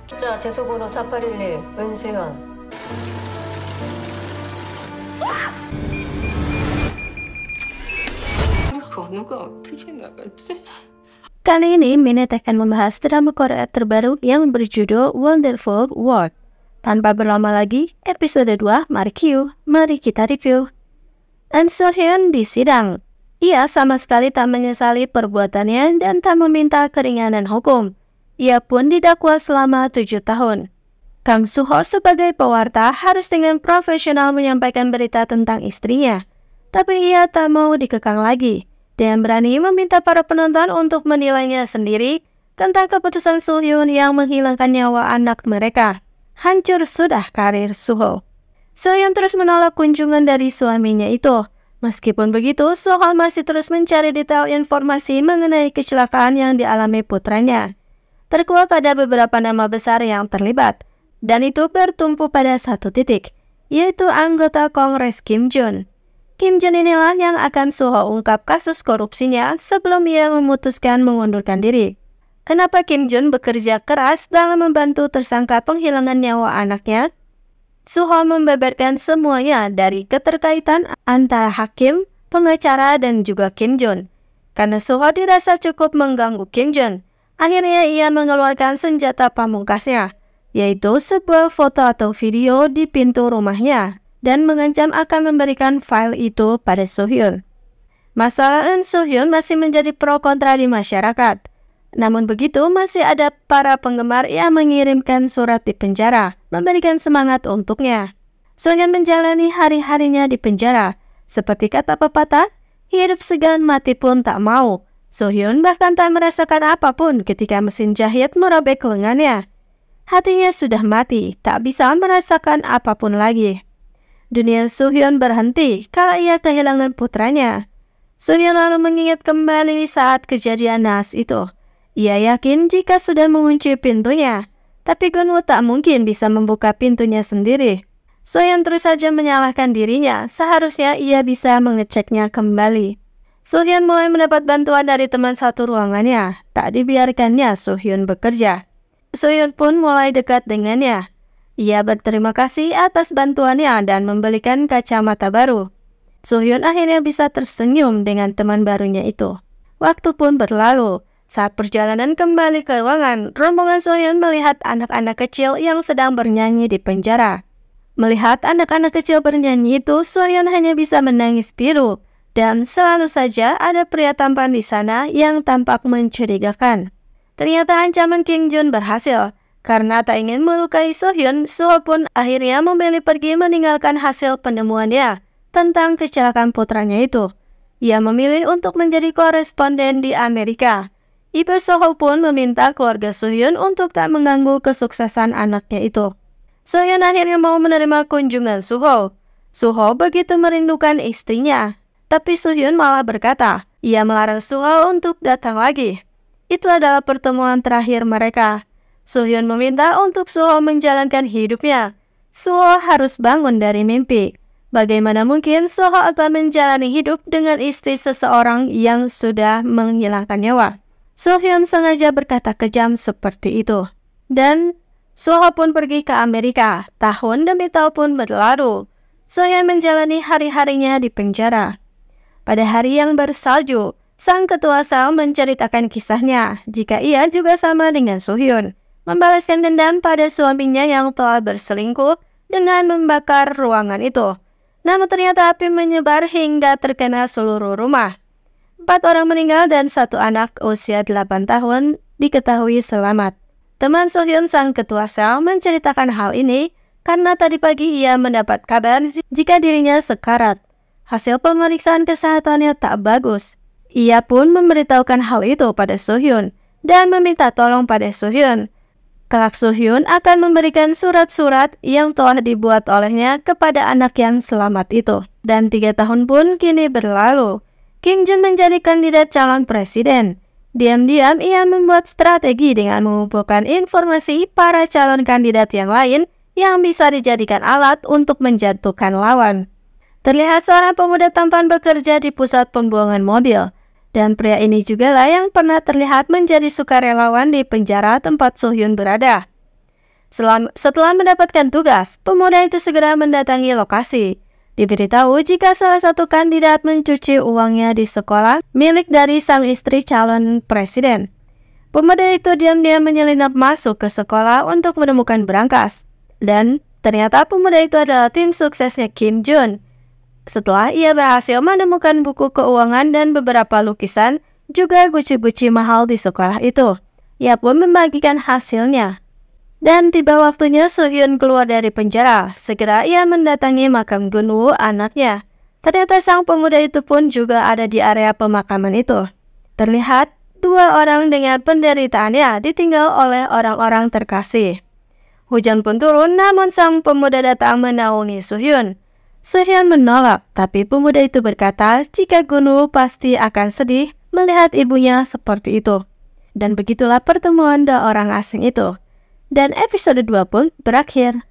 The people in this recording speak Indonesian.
기자 제소번호 4811 은수현. 건우가 어떻게 나갔지? Kali ini Minute akan membahas drama Korea terbaru yang berjudul Wonderful World. Tanpa berlama lagi, episode 2, mari kita review. An So-hyun disidang. Ia sama sekali tak menyesali perbuatannya dan tak meminta keringanan hukum. Ia pun didakwa selama 7 tahun. Kang Soo-ho sebagai pewarta harus dengan profesional menyampaikan berita tentang istrinya. Tapi ia tak mau dikekang lagi, dan berani meminta para penonton untuk menilainya sendiri tentang keputusan So-hyun yang menghilangkan nyawa anak mereka. Hancur sudah karir Soo-ho. So-hyun terus menolak kunjungan dari suaminya itu. Meskipun begitu, So-ho masih terus mencari detail informasi mengenai kecelakaan yang dialami putranya. Terkuak ada beberapa nama besar yang terlibat, dan itu bertumpu pada satu titik, yaitu anggota Kongres Kim Jun. Kim Jun inilah yang akan Soo-ho ungkap kasus korupsinya sebelum ia memutuskan mengundurkan diri. Kenapa Kim Jun bekerja keras dalam membantu tersangka penghilangan nyawa anaknya? Soo-ho membeberkan semuanya dari keterkaitan antara hakim, pengacara, dan juga Kim Jun. Karena Soo-ho dirasa cukup mengganggu Kim Jun, akhirnya ia mengeluarkan senjata pamungkasnya, yaitu sebuah foto atau video di pintu rumahnya, dan mengancam akan memberikan file itu pada So-hyun. Masalah An So-hyun masih menjadi pro kontra di masyarakat. Namun begitu, masih ada para penggemar yang mengirimkan surat di penjara, memberikan semangat untuknya. So-hyun menjalani hari-harinya di penjara. Seperti kata pepatah, hidup segan mati pun tak mau. So-hyun bahkan tak merasakan apapun ketika mesin jahit merobek lengannya. Hatinya sudah mati, tak bisa merasakan apapun lagi. Dunia So-hyun berhenti kala ia kehilangan putranya. So-hyun lalu mengingat kembali saat kejadian naas itu. Ia yakin jika sudah mengunci pintunya, tapi Gunwoo tak mungkin bisa membuka pintunya sendiri. So-hyun terus saja menyalahkan dirinya, seharusnya ia bisa mengeceknya kembali. So-hyun mulai mendapat bantuan dari teman satu ruangannya, tak dibiarkannya So-hyun bekerja. So-hyun pun mulai dekat dengannya. Ia berterima kasih atas bantuannya dan membelikan kacamata baru. So-hyun akhirnya bisa tersenyum dengan teman barunya itu. Waktu pun berlalu. Saat perjalanan kembali ke ruangan, rombongan So-hyun melihat anak-anak kecil yang sedang bernyanyi di penjara. Melihat anak-anak kecil bernyanyi itu, So-hyun hanya bisa menangis pilu. Dan selalu saja ada pria tampan di sana yang tampak mencurigakan. Ternyata ancaman Kim Jun berhasil. Karena tak ingin melukai So-hyun, Soo-ho pun akhirnya memilih pergi meninggalkan hasil penemuannya tentang kecelakaan putranya itu. Ia memilih untuk menjadi koresponden di Amerika. Ibu Soo-ho pun meminta keluarga So-hyun untuk tak mengganggu kesuksesan anaknya itu. So-hyun akhirnya mau menerima kunjungan Soo-ho. Soo-ho begitu merindukan istrinya. Tapi So-hyun malah berkata, ia melarang Soo-ho untuk datang lagi. Itu adalah pertemuan terakhir mereka. So-hyun meminta untuk Soo-ho menjalankan hidupnya. Soo-ho harus bangun dari mimpi. Bagaimana mungkin Soo-ho akan menjalani hidup dengan istri seseorang yang sudah menghilangkan nyawa? So-hyun sengaja berkata kejam seperti itu. Dan Soo-ho pun pergi ke Amerika. Tahun demi tahun pun berlalu. So-hyun menjalani hari-harinya di penjara. Pada hari yang bersalju, sang ketua sel menceritakan kisahnya jika ia juga sama dengan So-hyun, membalaskan dendam pada suaminya yang telah berselingkuh dengan membakar ruangan itu. Namun ternyata api menyebar hingga terkena seluruh rumah. 4 orang meninggal dan 1 anak usia 8 tahun diketahui selamat. Teman So-hyun sang ketua sel menceritakan hal ini karena tadi pagi ia mendapat kabar jika dirinya sekarat. Hasil pemeriksaan kesehatannya tak bagus. Ia pun memberitahukan hal itu pada So-hyun dan meminta tolong pada So-hyun. Kelak So-hyun akan memberikan surat-surat yang telah dibuat olehnya kepada anak yang selamat itu. Dan 3 tahun pun kini berlalu. Kim Jun menjadi kandidat calon presiden. Diam-diam ia membuat strategi dengan mengumpulkan informasi para calon kandidat yang lain yang bisa dijadikan alat untuk menjatuhkan lawan. Terlihat seorang pemuda tampan bekerja di pusat pembuangan mobil. Dan pria ini juga lah yang pernah terlihat menjadi sukarelawan di penjara tempat So-hyun berada. Setelah mendapatkan tugas, pemuda itu segera mendatangi lokasi. Diberitahu jika salah satu kandidat mencuci uangnya di sekolah milik dari sang istri calon presiden. Pemuda itu diam-diam menyelinap masuk ke sekolah untuk menemukan berangkas. Dan ternyata pemuda itu adalah tim suksesnya Kim Jun. Setelah ia berhasil menemukan buku keuangan dan beberapa lukisan, juga guci-guci mahal di sekolah itu. Ia pun membagikan hasilnya. Dan tiba waktunya Soo-hyun keluar dari penjara. Segera ia mendatangi makam Gun-woo, anaknya. Ternyata sang pemuda itu pun juga ada di area pemakaman itu. Terlihat dua orang dengan penderitaannya ditinggal oleh orang-orang terkasih. Hujan pun turun, namun sang pemuda datang menaungi Soo-hyun. Soo-hyun menolak, tapi pemuda itu berkata jika Gun-woo pasti akan sedih melihat ibunya seperti itu. Dan begitulah pertemuan dua orang asing itu. Dan episode 2 pun berakhir.